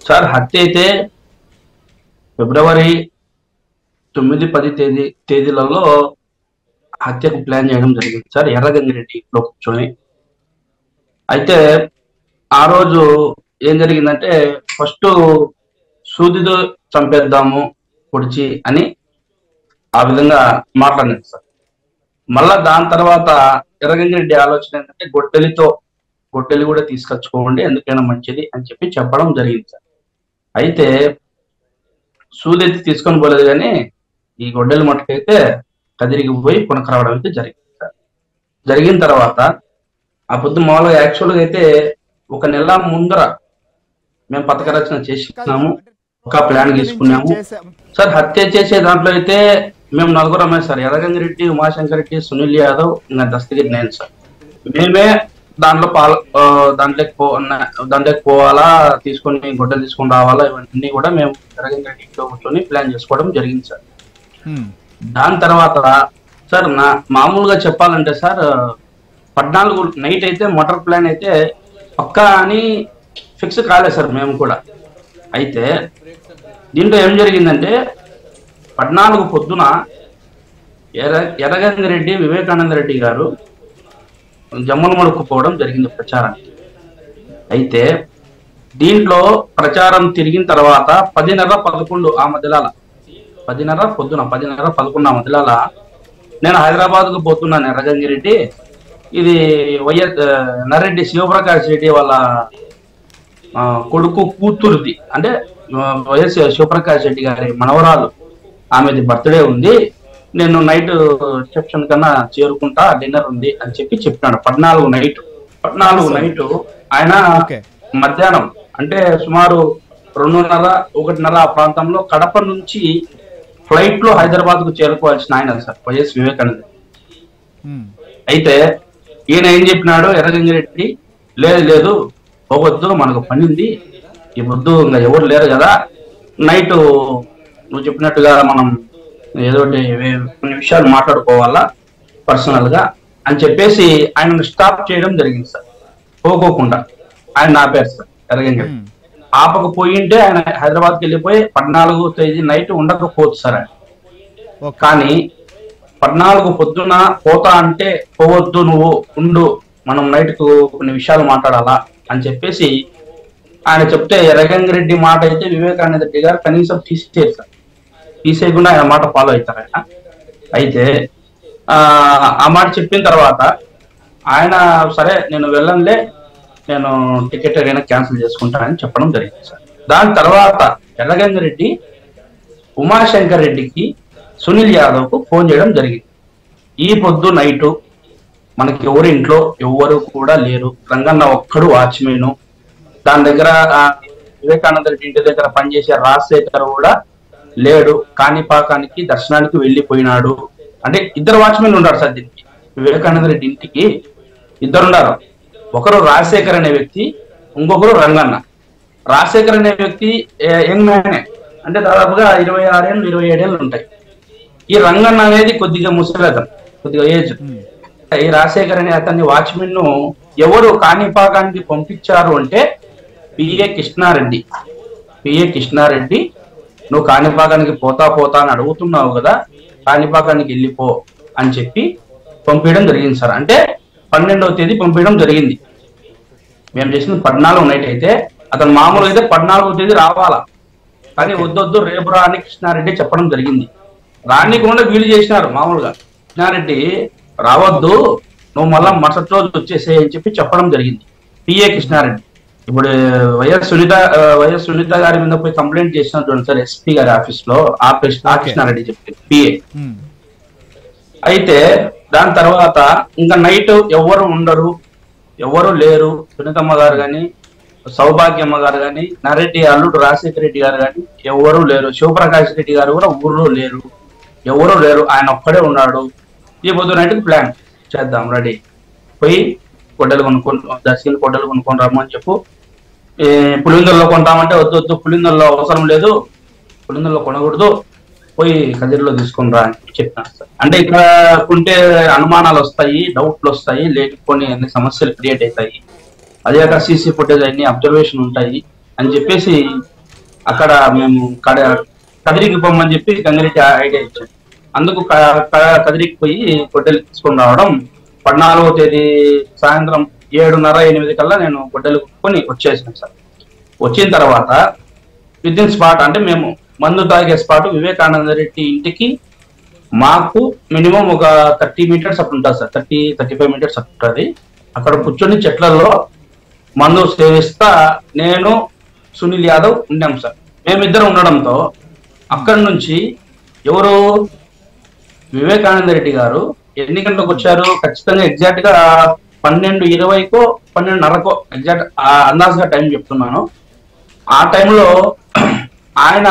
Sir హత్య అయితే ఫిబ్రవరి 9, 10 తేదీలలో హత్యకు ప్లాన్ చేయడం జరిగింది సార్. ఎర్రగంగిరెడ్డి ఇంట్లో కూర్చొని. అయితే ఆ రోజు ఏం జరిగిందంటే ఫస్ట్ సూదితో చంపేద్దాము పొడిచి అని ఆ విధంగా మాట్లాడింది సార్. మళ్ళా దాని తర్వాత ఎర్రగంగిరెడ్డి ఆలోచన ఏంటంటే గొడ్డలి కూడా తీసుకొచ్చుకోండి, ఎందుకైనా మంచిది అని చెప్పడం జరిగింది సార్. అయితే సూదెత్తి తీసుకొని పోలేదు కానీ ఈ గొడ్డలి మట్టుకైతే కదిరికి పోయి కొనకరావడం అయితే జరిగింది సార్. జరిగిన తర్వాత ఆ పొద్దు మామూలుగా యాక్చువల్గా అయితే 1 నెల ముందర మేము పథక రచన చేసినాము, ఒక ప్లాన్ తీసుకున్నాము సార్. హత్య చేసే దాంట్లో అయితే మేము 4 సార్. ఎర్రగంగిరెడ్డి, ఉమాశంకర్ రెడ్డి, సునీల్ యాదవ్, ఇంకా దస్తగిరి నేను సార్. మేమే దాంట్లో దాంట్లోకి పోవాలా, తీసుకొని గొడ్డలు తీసుకొని రావాలా, ఇవన్నీ కూడా మేము ఎర్రగంగిరెడ్డి ఇంట్లో కూర్చొని ప్లాన్ చేసుకోవడం జరిగింది సార్. దాని తర్వాత సార్ మామూలుగా చెప్పాలంటే సార్ 14 నైట్ అయితే మర్డర్ ప్లాన్ అయితే పక్కా అని ఫిక్స్ కాలేదు సార్ మేము కూడా. అయితే దీంట్లో ఏం జరిగిందంటే 14 పొద్దున ఎర్రగంగిరెడ్డి, వివేకానంద రెడ్డి గారు జమ్మలమడుక్కుపోవడం జరిగింది ప్రచారానికి. అయితే దీంట్లో ప్రచారం తిరిగిన తర్వాత 10:30, 11 ఆ మధ్యలో, 10:30 పొద్దున 10:30, 11 ఆ మధ్యలో నేను హైదరాబాద్కు పోతున్నాను. ఎర్రగంగిరెడ్డి ఇది నరెడ్డి శివప్రకాష్ రెడ్డి వాళ్ళ కొడుకు కూతురుది, అంటే వైఎస్ శివప్రకాష్ రెడ్డి గారి మనవరాలు, ఆమెది బర్త్డే ఉంది, నేను నైట్ రిసెప్షన్ కన్నా చేరుకుంటా, డిన్నర్ ఉంది అని చెప్పినాడు. 14 నైట్ ఆయన మధ్యాహ్నం అంటే సుమారు 2:30, 1:30 ఆ ప్రాంతంలో కడప నుంచి ఫ్లైట్ లో హైదరాబాద్ కు చేరుకోవాల్సిన ఆయన సార్ వైఎస్ వివేకానంద. అయితే ఈయన ఏం చెప్పినాడు, ఎర్రగంగిరెడ్డి లేదు పోవద్దు, మనకు పని ఉంది, ఈ పొద్దు ఇంకా ఎవరు లేరు కదా, నైట్ నువ్వు చెప్పినట్టుగా మనం ఏదో కొన్ని విషయాలు మాట్లాడుకోవాలా పర్సనల్ గా అని చెప్పేసి ఆయనను స్టాప్ చేయడం జరిగింది సార్. పోకోకుండా ఆయన ఆపారు సార్. ఎర్రగంగిరెడ్డి ఆపకపోయింటే ఆయన హైదరాబాద్కి వెళ్ళిపోయి 14వ తేదీ నైట్ ఉండకపోవచ్చు సార్ ఆయన. కానీ 14 పొద్దున పోతా అంటే పోవద్దు, నువ్వు ఉండు, మనం నైట్ కు కొన్ని విషయాలు మాట్లాడాలా అని చెప్పేసి ఆయన చెప్తే ఎర్రగంగిరెడ్డి మాట అయితే వివేకానంద రెడ్డి గారు కనీసం తీసేస్తారు. తీసేయకుండా ఆయన మాట ఫాలో అవుతారు ఆయన. అయితే ఆ మాట చెప్పిన తర్వాత ఆయన సరే నేను వెళ్ళంలే, నేను టికెట్ ఏదైనా క్యాన్సిల్ చేసుకుంటానని చెప్పడం జరిగింది సార్. దాని తర్వాత ఎర్రగంగిరెడ్డి ఉమాశంకర్ రెడ్డికి, సునీల్ యాదవ్ కు ఫోన్ చేయడం జరిగింది. ఈ పొద్దు నైటు మనకి ఎవరి ఇంట్లో ఎవరు కూడా లేరు, రంగన్న ఒక్కడు వాచ్మెన్, దాని దగ్గర వివేకానంద రెడ్డి ఇంటి దగ్గర పనిచేసే రాజశేఖర్ కూడా లేడు, కాణిపాకానికి దర్శనానికి వెళ్ళిపోయినాడు. అంటే 2 వాచ్మెన్లు ఉన్నారు సార్ దీనికి. వివేకానంద రెడ్డి ఇంటికి 2 ఉన్నారు. ఒకరు రాజశేఖర్ అనే వ్యక్తి, ఇంకొకరు రంగన్న. రాజశేఖర్ అనే వ్యక్తి యంగ్ మ్యానే, అంటే దాదాపుగా 26 ఏళ్ళు 27 ఏళ్ళు ఉంటాయి. ఈ రంగన్న అనేది కొద్దిగా ముసలి, కొద్దిగా ఏజ్. ఈ రాజశేఖర్ అనే అతన్ని వాచ్మెన్ ను ఎవరు కాణిపాకానికి పంపించారు అంటే పిఏ కృష్ణారెడ్డి, నువ్వు కాణిపాకానికి పోతా అని అడుగుతున్నావు కదా, కాణిపాకానికి వెళ్ళిపో అని చెప్పి పంపించడం జరిగింది సార్. అంటే 12వ తేదీ పంపించడం జరిగింది. మేము చేసింది 14 నైట్ అయితే, అతను మామూలుగా అయితే 14వ తేదీ రావాలా, కానీ వద్దొద్దు రేపు రా అని కృష్ణారెడ్డి చెప్పడం జరిగింది. రానికుండా వీలు చేసినారు. మామూలుగా కృష్ణారెడ్డి రావద్దు, నువ్వు మళ్ళా మరుసటి రోజు వచ్చేసే అని చెప్పడం జరిగింది పిఏ కృష్ణారెడ్డి. ఇప్పుడు వైఎస్ సునీత గారి మీద పోయి కంప్లైంట్ చేసిన చూడండి సార్, ఎస్పీ గారి ఆఫీస్ లో ఆ కృష్ణారెడ్డి చెప్పి పిఏ. అయితే దాని తర్వాత ఇంకా నైట్ ఎవరు ఉండరు, ఎవరు లేరు. సునీతమ్మ గారు కానీ, సౌభాగ్యమ్మ గారు కానీ, నరెడ్డి అల్లుడు రాజశేఖర రెడ్డి గారు కానీ ఎవరు లేరు. శివప్రకాష్ రెడ్డి గారు కూడా ఊర్లో లేరు, ఎవరు లేరు, ఆయన ఒక్కడే ఉన్నాడు. ఈ పొద్దు నైట్కి ప్లాన్ చేద్దాం, రెడీ పోయి గొడ్డలు దర్శకులు గొడ్డలు కొనుక్కొని రమ్మని చెప్పు. పులిందల్లో కొంటామంటే వద్దు, పులిందల్లో అవసరం లేదు, పులిందల్లో కొనకూడదు, పోయి కదిరిలో తీసుకొని రా అని చెప్పినారు సార్. అంటే ఇక్కడ కొంటే అనుమానాలు వస్తాయి, డౌట్లు వస్తాయి, లేకపోతే అన్ని సమస్యలు క్రియేట్ అవుతాయి, అదే కాక సీసీ ఫుటేజ్ అన్ని అబ్జర్వేషన్ ఉంటాయి అని చెప్పేసి అక్కడ మేము కదిరికి పొమ్మని చెప్పి గంగిరెడ్డి ఐడియా ఇచ్చాడు. అందుకు కదిరికి పోయి గొడ్డలు తీసుకొని రావడం. 14వ తేదీ సాయంత్రం 7:30-8 కల్లా నేను గొడ్డలు కొని వచ్చేసాను సార్. వచ్చిన తర్వాత విదిన్ స్పాట్, అంటే మేము మందు తాగే స్పాట్ వివేకానంద రెడ్డి ఇంటికి మాకు మినిమం ఒక 30 మీటర్స్ అప్పుడు ఉంటుంది సార్, 30-35 మీటర్స్ అప్పుడు ఉంటుంది. అక్కడ కూర్చొని చెట్లలో మందు సేవిస్తా నేను సునీల్ యాదవ్ ఉన్నాం సార్. మేమిద్దరం ఉండడంతో అక్కడి నుంచి ఎవరు వివేకానంద రెడ్డి గారు ఎన్ని గంటలకు వచ్చారు, ఖచ్చితంగా ఎగ్జాక్ట్ గా 12:20కో 12:30కో ఎగ్జాక్ట్ అందాజుగా టైం చెప్తున్నాను. ఆ టైంలో ఆయన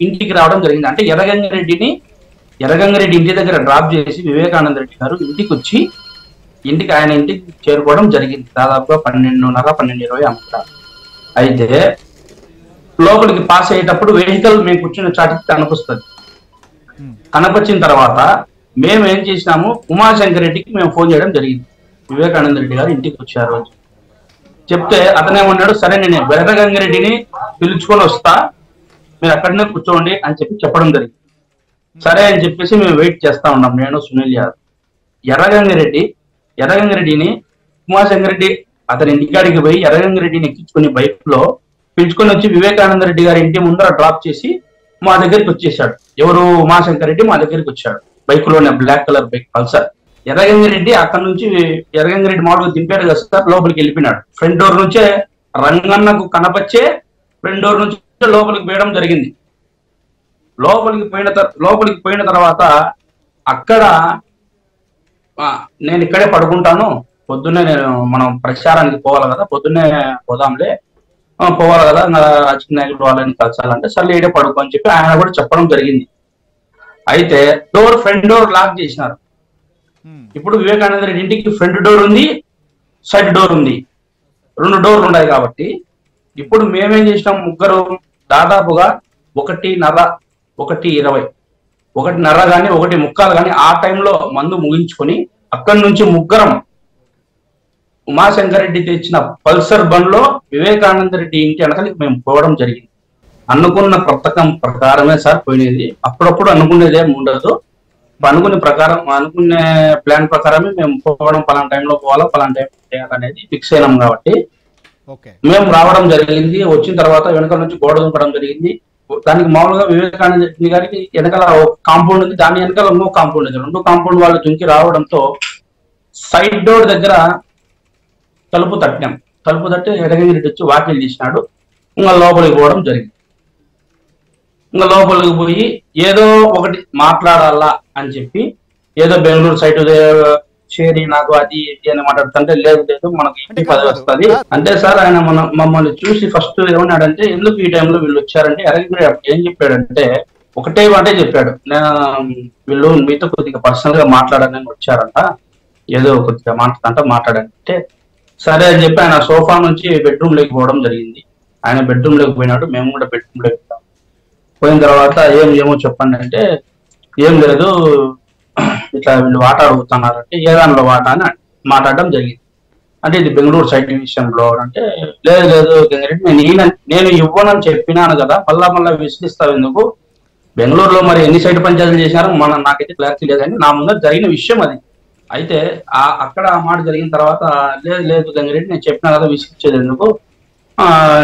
ఇంటికి రావడం జరిగింది. అంటే ఎర్రగంగిరెడ్డి ఇంటి దగ్గర డ్రాప్ చేసి వివేకానంద రెడ్డి గారు ఇంటికి వచ్చి ఆయన ఇంటికి చేరుకోవడం జరిగింది. దాదాపుగా 12:30-12:20 అమ్ముతారు. అయితే లోపలికి పాస్ అయ్యేటప్పుడు వెహికల్ మేము కూర్చున్న చాటికి కనిపిస్తుంది. కనపచ్చిన తర్వాత మేము ఏం చేసినాము, ఉమాశంకర్ రెడ్డికి మేము ఫోన్ చేయడం జరిగింది. వివేకానంద రెడ్డి గారు ఇంటికి వచ్చారు అని చెప్తే అతనేమన్నాడు, సరే నేను ఎర్రగంగిరెడ్డిని పిలుచుకొని వస్తా, మీరు అక్కడనే కూర్చోండి అని చెప్పడం జరిగింది. సరే అని చెప్పేసి మేము వెయిట్ చేస్తా ఉన్నాం, నేను సునీల్ యాదవ్. ఎర్రగంగిరెడ్డిని ఉమాశంకర్ రెడ్డి అతని ఇంటికాడికి పోయి ఎర్రగంగిరెడ్డిని ఎక్కించుకుని బైక్ లో పిలుచుకొని వచ్చి వివేకానంద రెడ్డి గారి ఇంటి ముందర డ్రాప్ చేసి మా దగ్గరికి వచ్చేసాడు. ఎవరు, ఉమాశంకర్ రెడ్డి మా దగ్గరికి వచ్చాడు బైక్ లోనే, black colour bike Pulsar. Erra Gangi Reddy అక్కడ నుంచి ఎర్రగంగిరెడ్డి మామూలుగా దింపాడు కదా సార్, లోపలికి వెళ్ళిపోయినాడు. ఫ్రంట్ డోర్ నుంచే రంగన్నకు కనపచ్చే ఫ్రంట్ డోర్ నుంచి లోపలికి పోయడం జరిగింది. లోపలికి పోయిన తర్వాత అక్కడ నేను ఇక్కడే పడుకుంటాను, పొద్దున్నే మనం ప్రచారానికి పోవాలి కదా, పొద్దున్నే పోవాలి కదా, రాజకీయ నాయకులు వాళ్ళని కలిసాలంటే సర్లే ఇడే పడుకో అని చెప్పి ఆయన కూడా చెప్పడం జరిగింది. అయితే ఫ్రంట్ డోర్ లాక్ చేసినారు. ఇప్పుడు వివేకానంద రెడ్డి ఇంటికి ఫ్రంట్ డోర్ ఉంది, సైడ్ డోర్ ఉంది, 2 డోర్లు ఉన్నాయి. కాబట్టి ఇప్పుడు మేమేం చేసినాం, ముగ్గురు దాదాపుగా 1:30, 1:20, 1:30 కానీ 1:45 కానీ ఆ టైంలో మందు ముగించుకొని అక్కడి నుంచి ముగ్గురం ఉమాశంకర్ రెడ్డి తెచ్చిన పల్సర్ బండ్లో వివేకానంద రెడ్డి ఇంటి వెనకలికి మేము పోవడం జరిగింది. అనుకున్న పథకం ప్రకారమే సార్ పోయినది. అప్పుడప్పుడు అనుకునేదే ఉండదు, అనుకునే ప్లాన్ ప్రకారమే మేము పోవడం, పలానా టైంలో పోవాలా, పలానా టైం చేయాలనేది ఫిక్స్ అయినాం. కాబట్టి మేము రావడం జరిగింది. వచ్చిన తర్వాత వెనకాల నుంచి గోడ దుంపడం జరిగింది. దానికి మామూలుగా వివేకానంద రెడ్డి గారికి వెనకాల కాంపౌండ్ ఉంది, దాని వెనకాల ఇంకో కాంపౌండ్ ఉంది. 2 కాంపౌండ్ వాళ్ళు దుంకి రావడంతో సైడ్ డోర్ దగ్గర తలుపు తట్టి ఎర్రగంగిరెడ్డి వచ్చి వాకిలు తీసినాడు. ఇంకా లోపలికి పోవడం జరిగింది. ఇంకా లోపలికి పోయి ఏదో ఒకటి మాట్లాడాలా అని చెప్పి, ఏదో బెంగళూరు సైట్ చేరి నాకు అది ఇది అని మాట్లాడుతుంటే, లేదు మనకి ఇంటి పదవి వస్తుంది అంటే సార్. ఆయన మమ్మల్ని చూసి ఫస్ట్ ఏమన్నాడంటే, ఎందుకు ఈ టైంలో వీళ్ళు వచ్చారంటే, ఎర్రగంగిరెడ్డి ఏం చెప్పాడంటే, ఒకటే మాటే చెప్పాడు, వీళ్ళు మీతో కొద్దిగా పర్సనల్ గా మాట్లాడాలని వచ్చారంట, ఏదో కొద్దిగా మాట్లాడంటే సరే అని చెప్పి ఆయన సోఫా నుంచి బెడ్రూమ్ లోకి పోవడం జరిగింది. ఆయన బెడ్రూమ్ లోకి పోయినాడు, మేము కూడా బెడ్రూమ్ లోకి పోయిన తర్వాత ఏమో చెప్పండి అంటే, ఏం లేదు ఇట్లా వీళ్ళు వాటా అడుగుతున్నారంటే, ఏ దానిలో వాటా అని మాట్లాడడం జరిగింది. అంటే ఇది బెంగళూరు సైట్ విషయంలో అంటే, లేదు గంగిరెడ్డి నేను ఇవ్వనని చెప్పినాను కదా, మళ్ళా విశ్లేస్తావు ఎందుకు, బెంగళూరులో మరి ఎన్ని సైట్ పంచాయతీలు చేసినారో నాకైతే క్లారిటీ లేదని నా ముందర జరిగిన విషయం అది. అయితే అక్కడ ఆ మాట జరిగిన తర్వాత, లేదు గంగిరెడ్డి నేను చెప్పినా కదా, విసిగించేది ఎందుకు,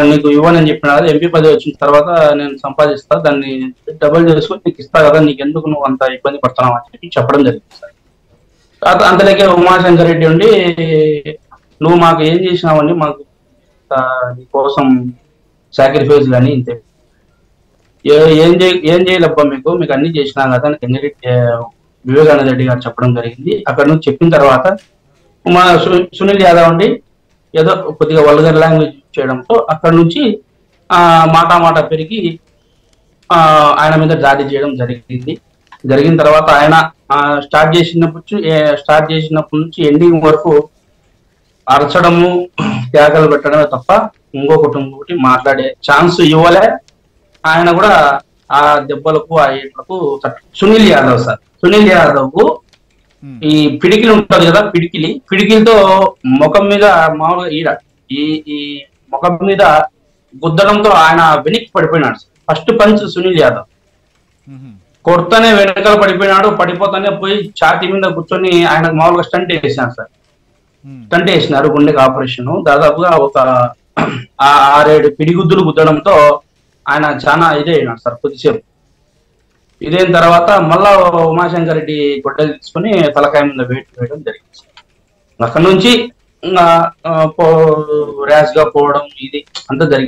నీకు ఇవ్వనని చెప్పినా కదా, ఎంపీ పదవి వచ్చిన తర్వాత నేను సంపాదిస్తా, దాన్ని డబుల్ చేసుకుని నీకు ఇస్తా కదా, నీకు ఎందుకు నువ్వు అంత ఇబ్బంది పడుతున్నావు అని చెప్పి చెప్పడం జరిగింది సార్. అంతలోకే ఉమాశంకర్ రెడ్డి ఉండి, నువ్వు మాకు ఏం చేసినావని, మాకు నీకోసం సాక్రిఫైస్ కానీ ఇంతే, ఏం చేయలేబ్బా మీకు అన్ని చేసినా కదా గంగిరెడ్డి వివేకానంద రెడ్డి గారు చెప్పడం జరిగింది. అక్కడ నుంచి చెప్పిన తర్వాత సునీల్ యాదవ్ అండి ఏదో కొద్దిగా వల్గర్ లాంగ్వేజ్ చేయడంతో అక్కడ నుంచి మాట పెరిగి ఆయన మీద దాడి చేయడం జరిగిన తర్వాత ఆయన స్టార్ట్ చేసినప్పటి నుంచి ఎండింగ్ వరకు అరచడము, త్యాగాలు పెట్టడమే తప్ప ఇంకొకటి మాట్లాడే ఛాన్స్ ఇవ్వలే. ఆయన కూడా ఆ దెబ్బలకు ఆ ఏట్లకు సునీల్ యాదవ్ ఈ పిడికిలి ఉంటది కదా, పిడికిలితో ముఖం మీద మామూలుగా ఈ ముఖం మీద గుద్దడంతో ఆయన వెనక్కి పడిపోయినాడు. ఫస్ట్ పంచ్ సునీల్ యాదవ్ కొడతానే వెనకాల పడిపోయినాడు. పడిపోతానే పోయి ఛాతీ మీద కూర్చొని ఆయనకు మామూలుగా స్టంట్ వేసినారు సార్. స్టంట్ వేసినారు, గుండెకి ఆపరేషన్. దాదాపుగా ఒక 6-7 పిడిగుద్దులు గుద్దడంతో ఆయన చాలా ఇదే అయినాడు సార్. కొద్దిసేపు ఇదైన తర్వాత మళ్ళా ఉమాశంకర్ రెడ్డి గొడ్డలు తీసుకుని తలకాయ మీద వేటు వేయడం జరిగింది. అక్కడ నుంచి ర్యాష్ గా పోవడం ఇది అంతా జరిగింది.